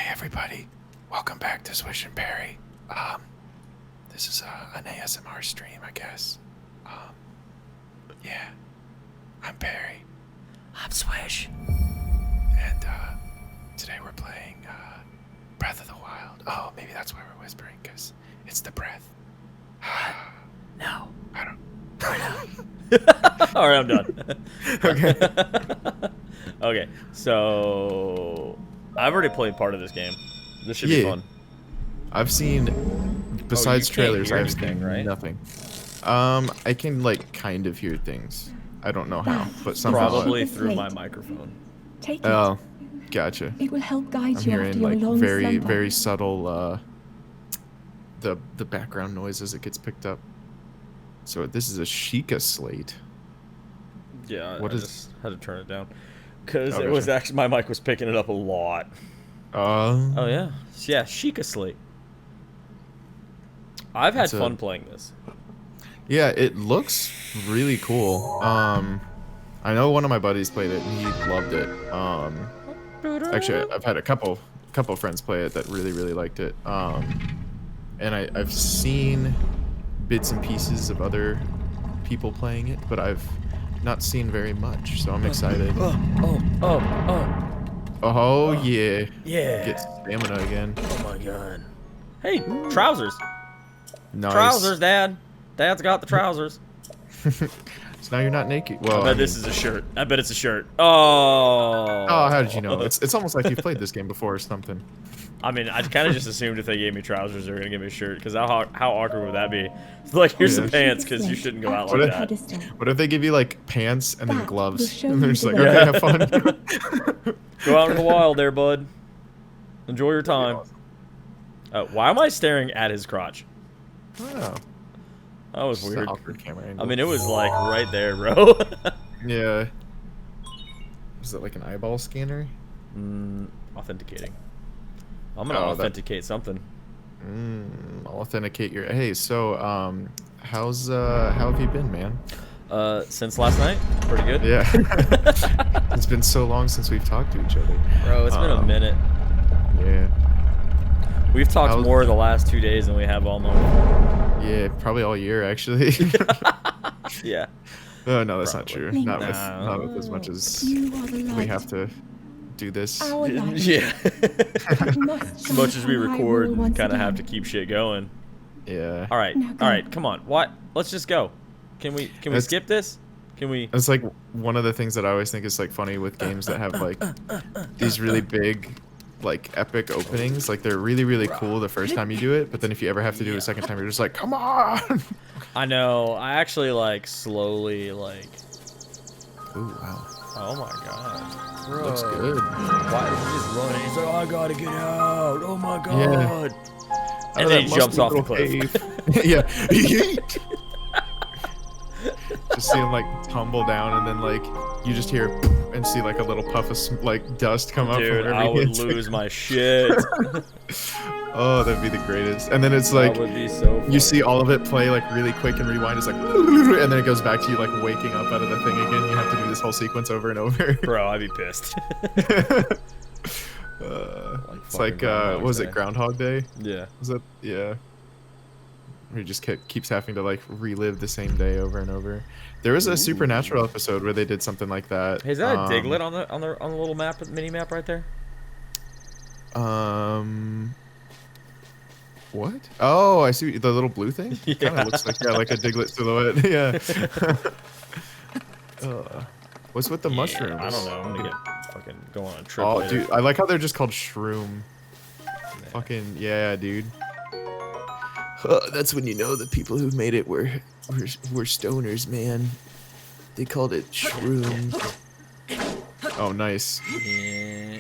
Hey everybody, welcome back to Swish and Perry. This is an ASMR stream, I guess. Yeah, I'm Perry. I'm Swish. And today we're playing Breath of the Wild. Oh, maybe that's why we're whispering, because it's the breath. No. I don't. All right, I'm done. Okay. Okay, so I've already played part of this game. This should be fun. I've seen, besides you can't trailers, hear I've anything, seen right? nothing. I can like kind of hear things. I don't know how, but somehow. Probably through my microphone. Take it. Oh, gotcha. It will help guide I'm you hearing after your like long very, slumber. very subtle the background noise as it gets picked up. So this is a Sheikah slate. Yeah, What I is- just had to turn it down because Oh, it was gotcha. actually my mic was picking it up a lot. Oh yeah, Sheikah Slate. I've had It's a- fun playing this. Yeah, it looks really cool. I know one of my buddies played it and he loved it. Actually, I've had a couple friends play it that really liked it. And I've seen bits and pieces of other people playing it, but I've not seen very much, so I'm excited. Oh yeah. Yeah. Get stamina again. Oh my god. Hey, trousers. Nice. Trousers, Dad. Dad's got the trousers. So now you're not naked. Well, I bet this is a shirt. I bet it's a shirt. Oh. Oh, how did you know? It's almost like you've played this game before or something. I mean, I kind of just assumed if they gave me trousers, they were gonna give me a shirt. Because how awkward would that be? It's like, here's some pants, because you shouldn't go out What like if- that. What if they give you like pants and then That will gloves? show And they're you just the like, way. okay, have fun. Go out in the wild, there, bud. Enjoy your time. Why am I staring at his crotch? Oh, That was just an weird. awkward camera angle. I mean, it was like right there, bro. Yeah. Is it like an eyeball scanner? Authenticating. I'm gonna Oh, that- authenticate something. I'll authenticate your. Hey, so how have you been, man? Since last night, pretty good. Yeah. It's been so long since we've talked to each other. Bro, it's been a minute. Yeah. We've talked How's- more the last 2 days than we have all month. Yeah, probably all year actually. Yeah. Oh no, that's not Probably. true. Not No. with as much as You are the light. we have to do this. Our light. Yeah. It must As much as we shine bright record, once kind of have to again. keep shit going. Yeah. All right. Now go. All right. Come on. What? Let's just go. Can we That's- skip this? Can we? It's like one of the things that I always think is like funny with games that have like these really big, like epic openings. Like they're really cool the first time you do it, but then if you ever have to do it a second time, you're just like, come on. I know. I actually like slowly like. Ooh, wow. Oh my god. Bro. Looks good. Why is he just running? He's like, I gotta get out. Oh my god. Yeah. And Out of then that he jumps musty off the little cliff. cave. Yeah. Just see him like tumble down, and then like you just hear and see like a little puff of like dust come up. Dude, from I wherever he would hits it. lose my shit. Oh, that'd be the greatest. And then it's like That would be so funny. you see all of it play like really quick and rewind. It's like, and then it goes back to you like waking up out of the thing again. You have to do this whole sequence over and over. Bro, I'd be pissed. It's like what was it, Groundhog Day? Yeah. Was that yeah? Where he just keeps having to like relive the same day over and over. There was a Supernatural episode where they did something like that. Hey, is that a Diglett on the little mini map right there? What? Oh, I see the little blue thing. It kind Yeah. of looks like like a Diglett silhouette. Yeah. What's with the mushrooms? I don't know. I'm gonna get fucking go on a trip. Oh, later. dude, I like how they're just called shroom. Fucking yeah, dude. That's when you know the people who made it were stoners, man. They called it shrooms. Oh, nice. Yeah.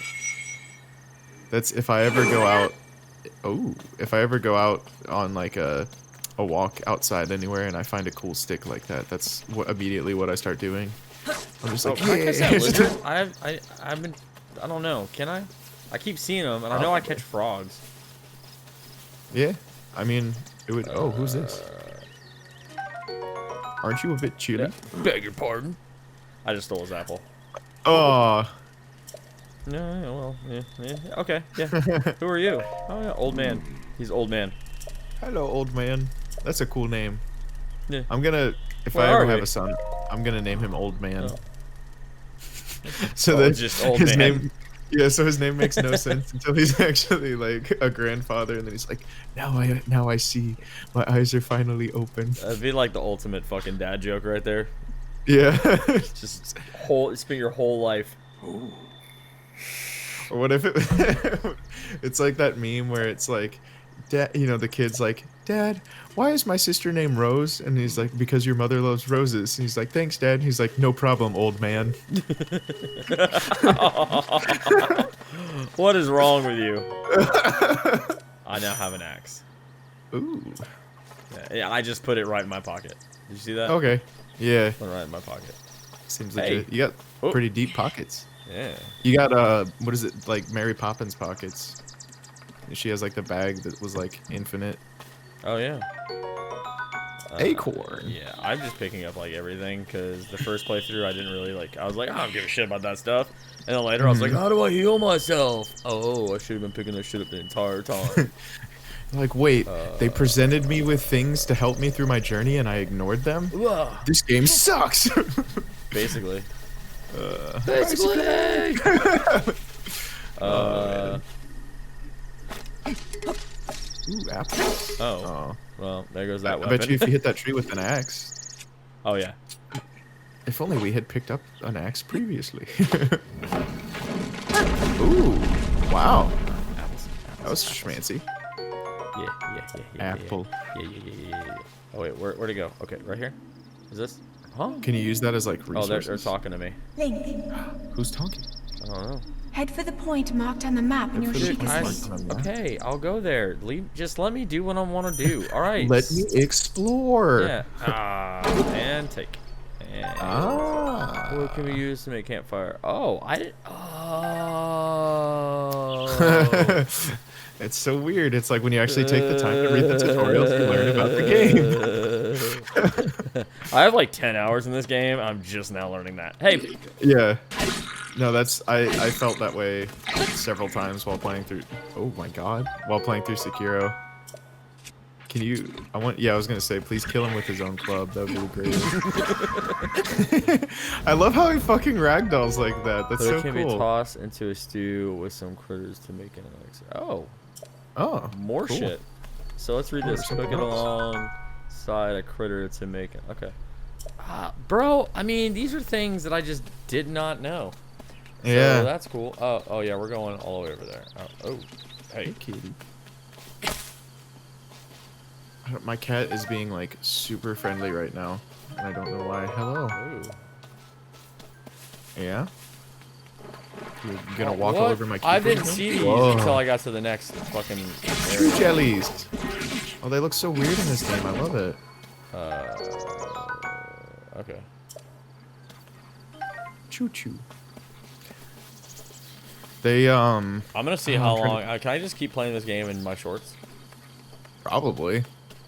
That's if I ever go out. Oh, if I ever go out on like a walk outside anywhere and I find a cool stick like that, that's immediately what I start doing. I'm just like, Can I catch that yeah. lizard? I've been. I don't know. Can I? I keep seeing them, and I know I catch frogs. Yeah, I mean, it would. Oh, who's this? Aren't you a bit chilly? Beg your pardon. I just stole his apple. Oh, No, yeah, well, yeah. Okay, yeah. Who are you? Oh, yeah, old man. He's old man. Hello, old man. That's a cool name. Yeah. I'm gonna, if Where I ever are have we? a son, I'm gonna name him Old Man. Oh. So Oh, that just old his man. name, yeah. So his name makes no sense until he's actually like a grandfather, and then he's like, now I see. My eyes are finally open. That'd be like the ultimate fucking dad joke right there. Yeah. Just spend your whole life. Or what if it? It's like that meme where it's like, Dad, you know, the kid's like, Dad, why is my sister named Rose? And he's like, because your mother loves roses. And he's like, thanks, Dad. And he's like, no problem, old man. What is wrong with you? I now have an axe. Ooh. Yeah, I just put it right in my pocket. Did you see that? Okay. Yeah. Put it right in my pocket. Seems Hey. legit. You got pretty deep pockets. Yeah. You got what is it, like Mary Poppins pockets? She has like the bag that was like infinite. Oh yeah. Acorn. Yeah, I'm just picking up like everything because the first playthrough I didn't really like. I was like, I don't give a shit about that stuff. And then later I was like, how do I heal myself? Oh, I should have been picking this shit up the entire time. Like, wait, they presented me with things to help me through my journey and I ignored them? This game sucks! Basically. Basically! Ooh, apples. Oh. Well, there goes that I weapon. bet you if you hit that tree with an axe. Oh yeah. If only we had picked up an axe previously. Ooh, wow. Apples. That was schmancy. Yeah. Apple. Yeah. Oh wait, where'd it go? Okay, right here. Is this? Huh? Can you use that as like Oh, resources? they're talking to me. Link, Who's talking? I don't know. head for the point marked on the map in your for the sheet point of marked sleep. on the map. Okay, I'll go there. Just let me do what I want to do. All right. Let me explore. Yeah. And take. And what can we use to make campfire? Oh, I didn't. Oh. It's so weird. It's like when you actually take the time to read the tutorials to learn about the game. I have like 10 hours in this game. I'm just now learning that. Hey. Yeah. No, that's I felt that way several times while playing through. Oh my god, while playing through Sekiro. Can you? I was gonna say, please kill him with his own club. That would be great. I love how he fucking ragdolls like that. That's so can cool. be tossed into a stew with some critters to make an elixir. Oh. Oh. More cool. shit. So let's read this. Cook it alongside a critter to make it. Okay. Bro, I mean, these are things that I just did not know. Yeah. So that's cool. Oh yeah, we're going all the way over there. Oh, hey. Hey, kitty. My cat is being like super friendly right now, and I don't know why. Hello. Ooh. Yeah. You're gonna walk all What? over my. I keyboard didn't now? see these Whoa. until I got to the next fucking True area. jellies. Oh, they look so weird in this game. I love it. Okay. Choo choo. They I'm gonna see how trying long. Can I just keep playing this game in my shorts? probably.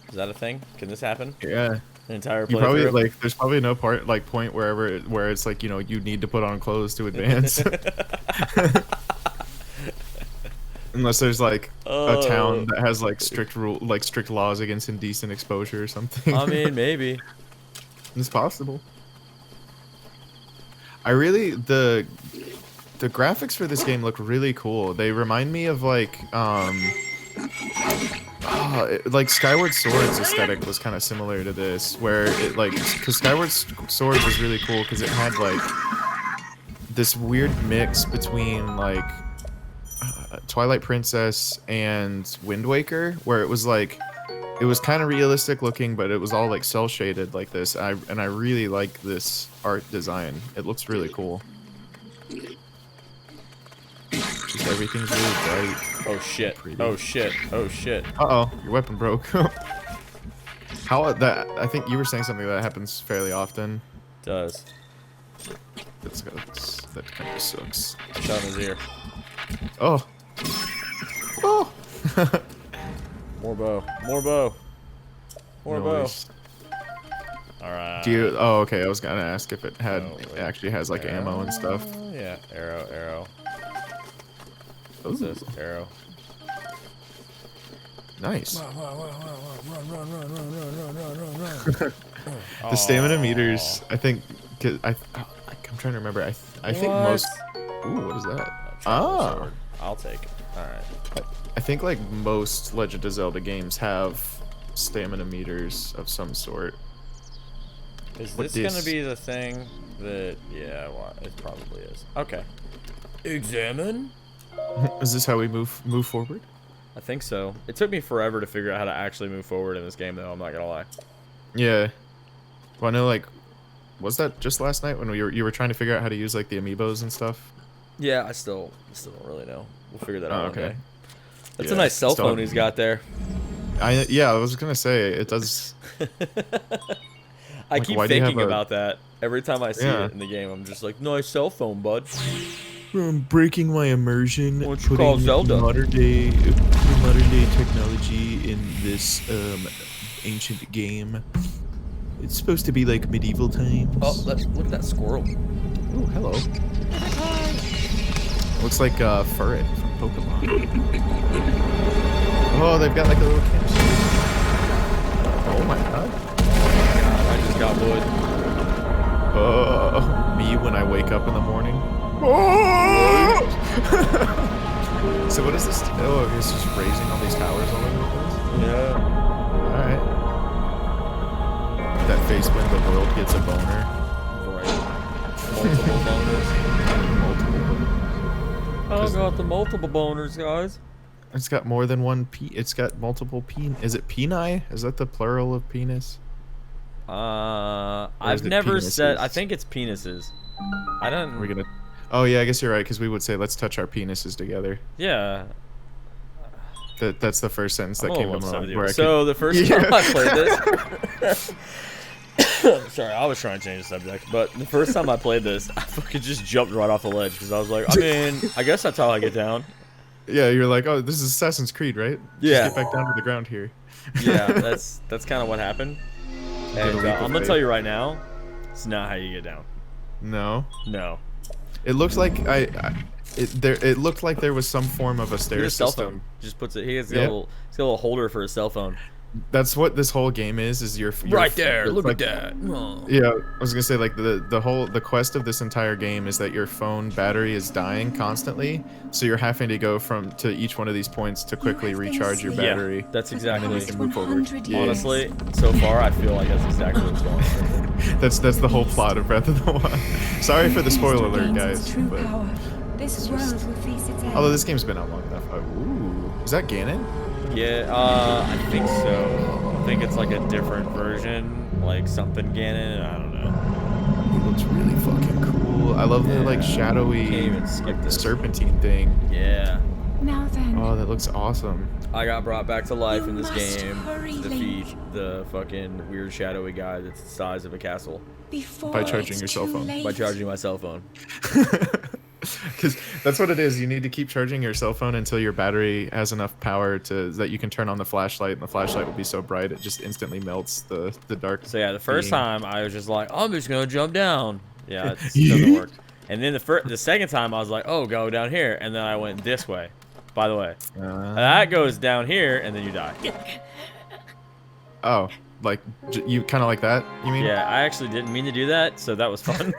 Is that a thing? Can this happen? Yeah. An entire You probably playthrough? like. There's probably no point where it's like, you know, you need to put on clothes to advance. Unless there's like a town that has like strict laws against indecent exposure or something. I mean, maybe. It's possible. The graphics for this game look really cool. They remind me of like like Skyward Sword's aesthetic was kind of similar to this, where it like, because Skyward Sword was really cool because it had like this weird mix between like Twilight Princess and Wind Waker, where it was like, it was kind of realistic looking, but it was all like cel shaded like this. And I really like this art design. It looks really cool. Just everything's really bright. Oh shit. Pretty. Oh shit. Oh shit. Uh-oh, your weapon broke. How that? I think you were saying something that happens fairly often. Does. That kind of sucks. Shot in his ear. Oh. Oh. More bow. More bow. More bow. Nice. Alright. Do you? Oh, okay. I was gonna ask if it had Oh, wait. actually has like ammo and stuff. Yeah. Arrow. Arrow. What's this? Arrow. Nice. Run, The stamina meters, I think, I'm trying to remember. I think most. Ooh, what is that? Ah, I'll take it. All right. I think like most Legend of Zelda games have stamina meters of some sort. Is this gonna be the thing that? Yeah, well, it probably is. Okay. Examine. Is this how we move forward? I think so. It took me forever to figure out how to actually move forward in this game, though. I'm not gonna lie. Yeah. Well, I know, like, was that just last night when you were trying to figure out how to use like the amiibos and stuff? Yeah, I still don't really know. We'll figure that out one day. That's a Yeah, nice cell phone he's got there. Yeah, I was gonna say it does. I keep thinking about that every time I see it in the game. I'm just like, nice cell phone, bud. I'm breaking my immersion. What you call Zelda? Modern day technology in this ancient game. It's supposed to be like medieval times. Oh, look at that squirrel. Oh, hello. Looks like Furret from Pokemon. Oh, they've got like a little campsite. Oh my god. I just got wood. Me when I wake up in the morning. So what is this? Oh, it's just raising all these towers all over the place? Yeah. Alright. That face when the world gets a boner. Right. Multiple boners. I got the multiple boners, guys. It's got more than one it's got multiple Is it peni? Is that the plural of penis? I've never said. I think it's penises. I don't. We're gonna. Oh yeah, I guess you're right because we would say let's touch our penises together. Yeah. That's the first sentence that came to mind. So the first time I played this. Sorry, I was trying to change the subject, but the first time I played this, I fucking just jumped right off the ledge because I was like, I mean, I guess that's how I get down. Yeah, you're like, oh, this is Assassin's Creed, right? Yeah. Just get back down to the ground here. Yeah, that's kind of what happened. And I'm gonna tell you right now, it's not how you get down. No. No. It looks like it looked like there was some form of a stair cell system. phone. Just puts it. He has got a little holder for his cell phone. That's what this whole game is your right there. Look like, at that. Oh. Yeah, I was gonna say like the quest of this entire game is that your phone battery is dying constantly, so you're having to go to each one of these points to quickly recharge your battery. Yeah, that's exactly what you can move forward. Yeah. Honestly, so far I feel like that's exactly what's going on. That's the whole plot of Breath of the Wild. Sorry for the spoiler alert, guys. But this world will face its end. Although this game's been out long enough. Ooh, is that Ganon? Yeah, I think so. I think it's like a different version, like something Ganon. I don't know. He looks really fucking cool. I love the like shadowy serpentine thing. Yeah. Now then. Oh, that looks awesome. I got brought back to life in this game to defeat the fucking weird shadowy guy that's the size of a castle. By charging your cell phone. By charging my cell phone. Because that's what it is. You need to keep charging your cell phone until your battery has enough power that you can turn on the flashlight, and the flashlight will be so bright it just instantly melts the dark. So yeah, the first time I was just like, I'm just gonna jump down. Yeah, it doesn't work. And then the second time I was like, oh, go down here, and then I went this way. By the way, that goes down here, and then you die. Oh, like you kind of like that? You mean? Yeah, I actually didn't mean to do that, so that was fun.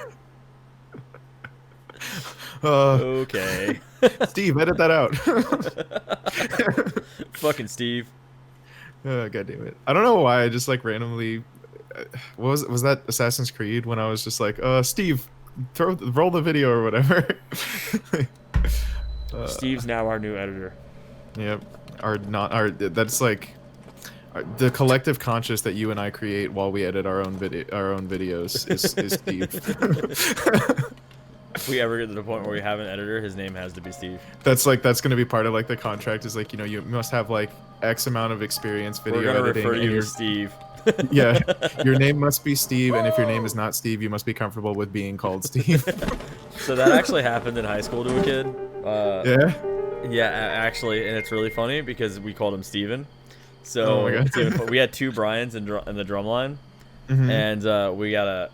Okay. Steve, edit that out. Fucking Steve. Oh, God damn it. I don't know why I just like randomly was that Assassin's Creed when I was just like, Steve, roll the video or whatever. Steve's now our new editor. Yep. That's like the collective conscious that you and I create while we edit our own videos is Steve. If we ever get to the point where we have an editor, his name has to be Steve. That's gonna be part of like the contract. Is like, you know, you must have like X amount of experience video editing. We're gonna refer you to Steve. Yeah, your name must be Steve, and if your name is not Steve, you must be comfortable with being called Steve. So that actually happened in high school to a kid. Yeah. Yeah, actually, and it's really funny because we called him Steven. So we had two Brians in the drum line, and we got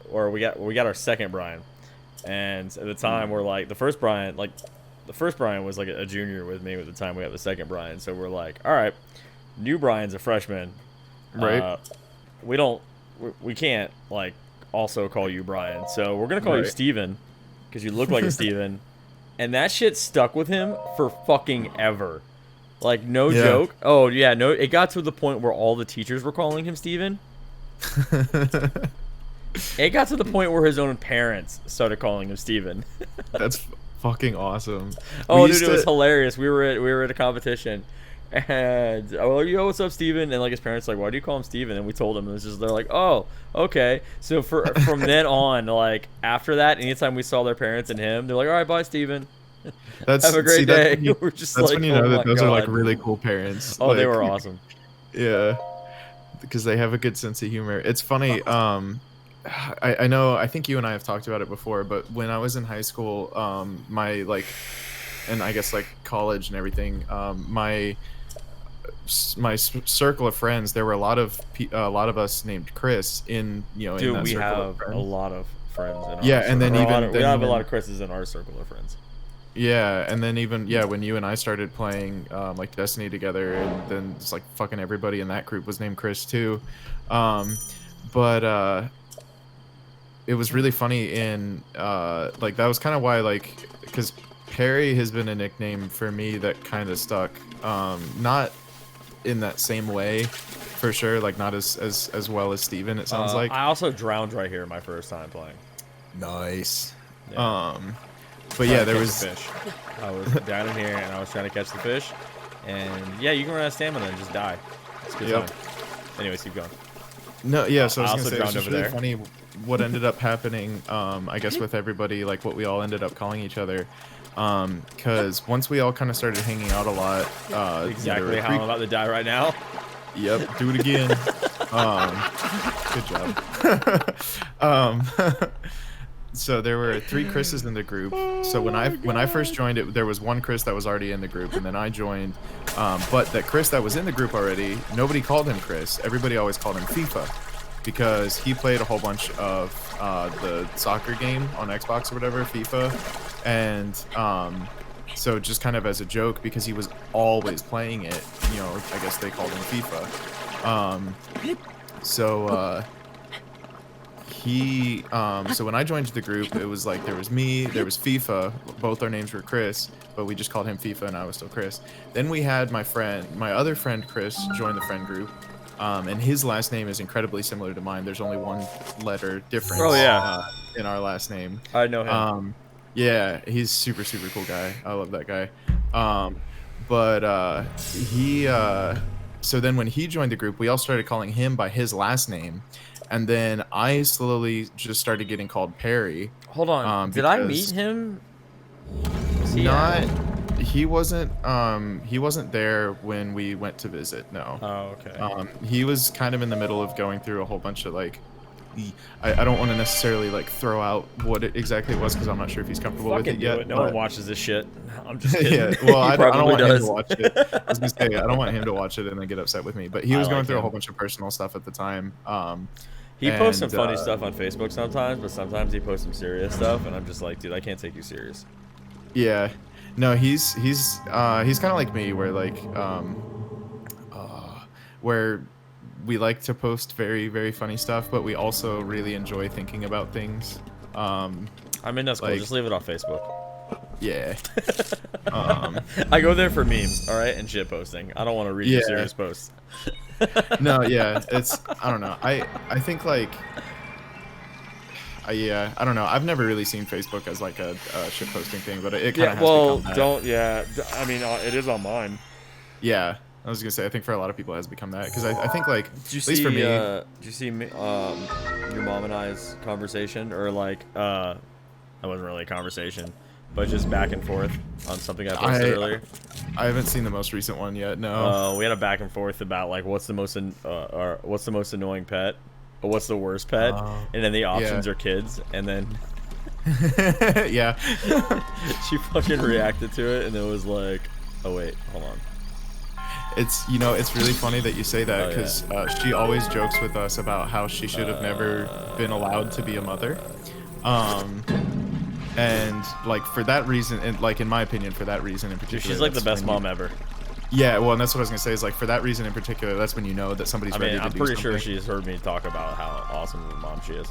our second Brian. And at the time, we're like, the first Brian, like, the first Brian was like a junior with me at the time we got the second Brian. So we're like, all right, new Brian's a freshman. Right. We can't like also call you Brian. So we're gonna call you Steven because you look like a Steven. And that shit stuck with him for fucking ever. Like, no joke. Oh, yeah, no. It got to the point where all the teachers were calling him Steven. It got to the point where his own parents started calling him Steven. That's fucking awesome. Oh, dude, it was hilarious. We were at a competition. And oh, yo, what's up, Steven? And like his parents were like, why do you call him Steven? And we told them, and it's just they're like, oh, okay. So from then on, like after that, anytime we saw their parents and him, they're like, all right, bye, Steven. Have a great day. We're just that's like, when you know that those are like really cool parents. Oh, like, they were awesome. Yeah, because they have a good sense of humor. It's funny. I know. I think you and I have talked about it before, but when I was in high school, my like, and I guess like college and everything, my circle of friends, there were a lot of us named Chris in in Dude, that we circle have of friends. a lot of friends in our Yeah, and then we have a lot of Chris's in our circle of friends. Yeah, and then even when you and I started playing like Destiny together, and then it's like fucking everybody in that group was named Chris too. But it was really funny in like that was kind of why, like, because Perry has been a nickname for me that kind of stuck. Not in that same way, for sure. Like not as well as Steven, it sounds like. I also drowned right here my first time playing. Nice. Yeah. But yeah, there was fish. I was down in here and I was trying to catch the fish, and yeah, you can run out of stamina and just die. It's a good time. Anyways, keep going. No, yeah. So I was also gonna say, it's drowned just over really there. funny what ended up happening. I guess with everybody, like what we all ended up calling each other. Because once we all kind of started hanging out a lot. Exactly how I'm about to die right now. Yep. Do it again. Good job. So there were 3 Chris's in the group. So when I first joined it, there was one Chris that was already in the group, and then I joined. But that Chris that was in the group already, nobody called him Chris. Everybody always called him FIFA, because he played a whole bunch of the soccer game on Xbox or whatever, FIFA, and so just kind of as a joke, because he was always playing it, I guess they called him FIFA. So when I joined the group, it was like there was me, there was FIFA, both our names were Chris, but we just called him FIFA and I was still Chris. Then we had my other friend Chris join the friend group, and his last name is incredibly similar to mine. There's only one letter difference. Oh yeah. In our last name. I know him. Yeah, he's super cool guy. I love that guy. So then when he joined the group, we all started calling him by his last name. And then I slowly just started getting called Perry. Hold on. Did I meet him? He wasn't there when we went to visit. No. Oh, okay. He was kind of in the middle of going through a whole bunch of like. I don't want to necessarily like throw out what it exactly was, because I'm not sure if he's comfortable with it yet. No one watches this shit. I'm just kidding. Yeah, well, I don't want does. him to watch it. I was gonna say, I don't want him to watch it and then get upset with me. But he was going through a whole bunch of personal stuff at the time. He posts some funny stuff on Facebook sometimes, but sometimes he posts some serious stuff, and I'm just like, dude, I can't take you serious. Yeah, no, he's kind of like me, where like where we like to post very funny stuff, but we also really enjoy thinking about things. I mean, that's cool. Just leave it on Facebook. Yeah. I go there for memes, all right, and shit posting. I don't want to read your serious posts. No, yeah, I don't know. I think like, I don't know. I've never really seen Facebook as like a shit posting thing, but it kind of has become that. I mean, it is on mine. Yeah, I was gonna say, I think for a lot of people it has become that, because I think like, at least for me. Did you see your mom and I's conversation, or like, that wasn't really a conversation, but just back and forth on something I posted earlier? I haven't seen the most recent one yet. No. We had a back and forth about like what's the most annoying pet, or what's the worst pet, and then the options are kids, and then yeah, she fucking reacted to it, and it was like, oh wait, hold on. It's it's really funny that you say that, because she always jokes with us about how she should have never been allowed to be a mother. And like for that reason, and like in my opinion, for that reason in particular, Dude, she's like the that's best when mom ever. Yeah, well, and that's what I was gonna say. Is like for that reason in particular, that's when you know that somebody's ready to do I'm something. pretty sure she's heard me talk about how awesome of a mom she is.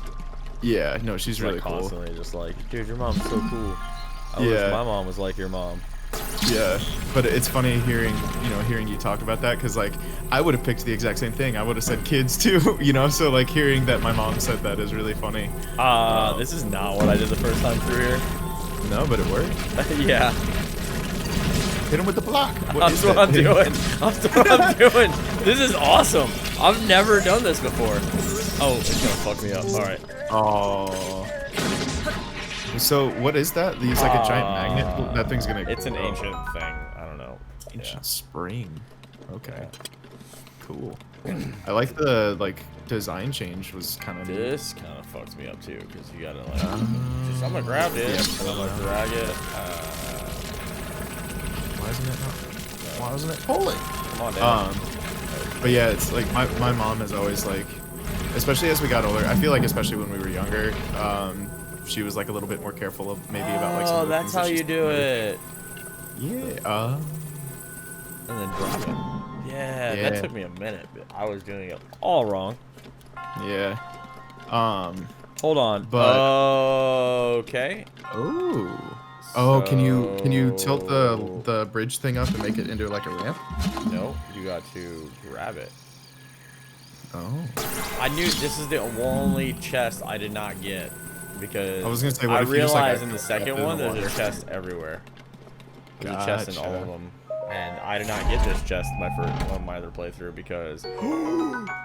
Yeah, no, she's really like cool. Constantly just like, dude, your mom's so cool. I wish my mom was like your mom. Yeah, but it's funny hearing you talk about that, because like I would have picked the exact same thing. I would have said kids too, you know. So like hearing that my mom said that is really funny. This is not what I did the first time through here. No, but it worked. Yeah. Hit him with the block. That's what I'm doing. That's what I'm doing. This is awesome. I've never done this before. Oh, it's gonna fuck me up. All right. Oh. So what is that? They use like a giant magnet. That thing's gonna. It's an ancient thing. I don't know. Ancient spring. Okay. Cool. I like the design change was kind of. This kind of fucks me up too, because you gotta like. I'm gonna grab it. And I'm gonna drag it. Why isn't it not? Why isn't it pulling? Come on, down. But yeah, it's like my mom is always like, especially as we got older. I feel like especially when we were younger, she was like a little bit more careful of maybe about like. Some of the that's things that how she's you do it. Yeah. And then drop it. Yeah, that took me a minute, but I was doing it all wrong. Yeah. Hold on. But okay. Oh. Oh, can you tilt the bridge thing up and make it into like a ramp? No, you got to grab it. Oh. I knew this is the only chest I did not get, because I was gonna say, I what if you just, like, realized in the second one in the there's a water? chest everywhere. There's a chest in all of Gotcha. them, and I did not get this chest on my other playthrough because.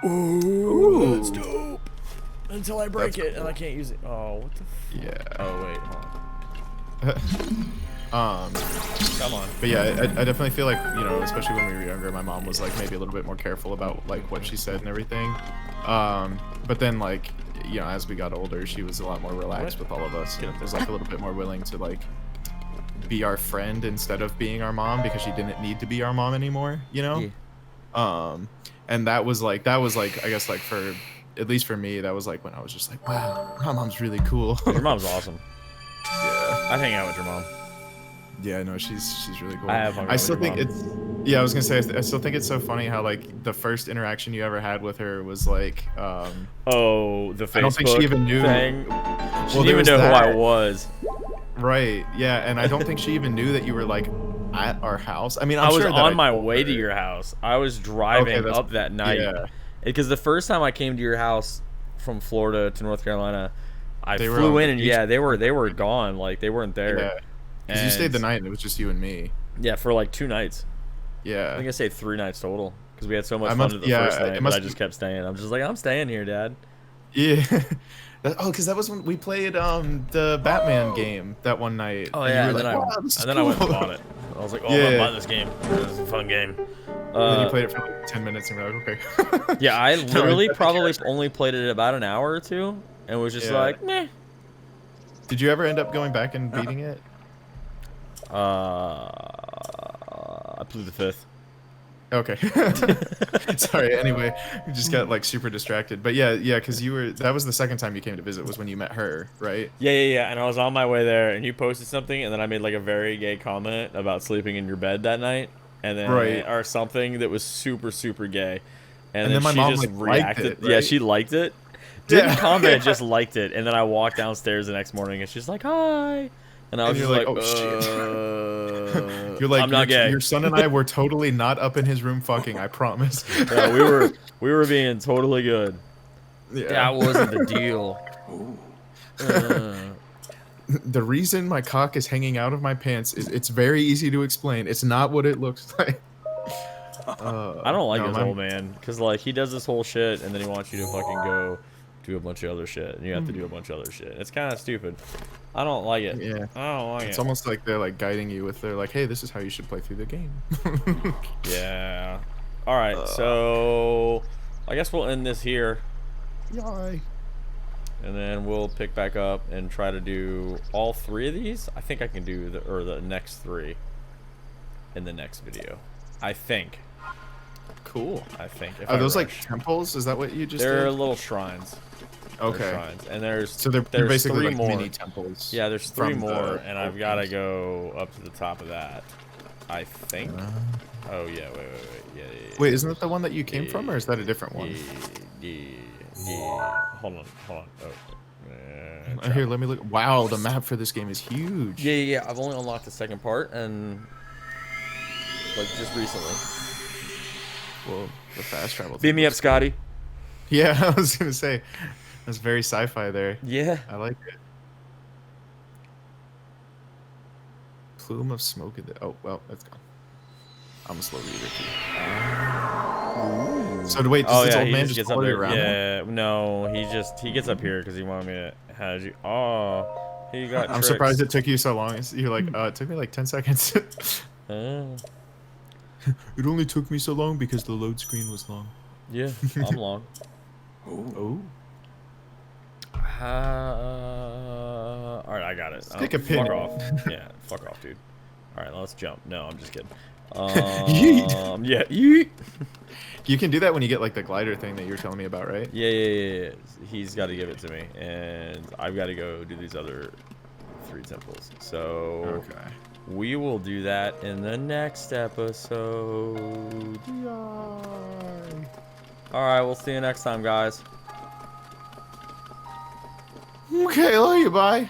Ooh, that's dope. Until I break it and I can't use it. Oh, what the? Yeah. Oh wait, hold on. Come on. But yeah, I definitely feel like, you know, especially when we were younger, my mom was like maybe a little bit more careful about like what she said and everything. But then like, you know, as we got older, she was a lot more relaxed with all of us. It was like a little bit more willing to like be our friend instead of being our mom, because she didn't need to be our mom anymore, you know? Yeah. And that was like I guess like for at least for me, that was like when I was just like, wow, my mom's really cool. Your mom's awesome. Yeah. I hang out with your mom. Yeah, no, she's really cool. I still think it's. Yeah, I was gonna say I still think it's so funny how like the first interaction you ever had with her was like. Oh, the Facebook I don't think she even knew. thing. She Well, didn't even know who I was. Right. Yeah, and I don't think she even knew that you were like at our house. I mean, I was sure that on my way to your house. I was driving up that night. Yeah. Because the first time I came to your house from Florida to North Carolina, I They were flew on in and yeah, they were gone. Like they weren't there. Yeah. Because you stayed the night and it was just you and me. Yeah, for like 2 nights. Yeah. I think I stayed 3 nights total because we had so much fun at the first night. But I just kept staying. I'm just like, I'm staying here, Dad. Yeah. Because that was when we played the Batman game that one night. Oh yeah, and then I went and bought it. I was like, oh, I'm gonna buy this game. This is a fun game. And then you played it for like 10 minutes and we're like, okay. Yeah, I literally probably only played it about an hour or 2 and was just like, meh. Did you ever end up going back and beating it? I plead the 5th. Okay. Sorry. Anyway, we just got like super distracted. But yeah, because that was the second time you came to visit, was when you met her, right? Yeah. And I was on my way there, and you posted something, and then I made like a very gay comment about sleeping in your bed that night, and then or something that was super super gay, and then my she mom just like, reacted. liked it, right? Yeah, she liked it. Didn't comment, just liked it, and then I walked downstairs the next morning, and she's like, "Hi." And I was just like, oh shit. You're like, I'm not gay. Your son and I were totally not up in his room fucking, I promise. Yeah, we were being totally good. Yeah. That wasn't the deal. The reason my cock is hanging out of my pants is it's very easy to explain. It's not what it looks like. I don't like this old man, because like he does this whole shit and then he wants you to fucking go do a bunch of other shit, and you have to do a bunch of other shit. It's kind of stupid. I don't like it. Yeah. I don't like it. It's almost like they're like guiding you with their like, hey, this is how you should play through the game. Yeah. All right. So I guess we'll end this here. Yay. And then we'll pick back up and try to do all 3 of these. I think I can do the next 3 in the next video. I think. Cool. I think. Are those like temples? Is that what you just They're did? little shrines. Okay. Shrines. And there's So they're there's basically 3 like more. mini temples. Yeah, there's 3 from more, the and I've old got to games. go up to the top of that. I think. Oh yeah, wait. Yeah. Wait, isn't that the one that you came from, or is that a different one? Yeah. Hold on. Oh. Here, let me look. Wow, the map for this game is huge. Yeah. I've only unlocked the second part, and like just recently. Well, the fast travel. Beat me up, Scotty. Yeah, I was gonna say, that's very sci-fi there. Yeah. I like it. Plume of smoke. Oh well, that's gone. I'm a slow reader too. So wait, does this old man just follow you around? Yeah, no, he gets up here because he wanted me to have you. Oh, he got. I'm surprised it took you so long. You're like, it took me like 10 seconds. It only took me so long because the load screen was long. Yeah, I'm long. Oh. All right, I got it. Stick a pin. Fuck off. Yeah, fuck off, dude. All right, let's jump. No, I'm just kidding. Yeet. Yeah, yeet. You can do that when you get like the glider thing that you were telling me about, right? Yeah. He's got to give it to me, and I've got to go do these other 3 temples. So Okay. we will do that in the next episode. All right, we'll see you next time, guys. Okay, love you, bye.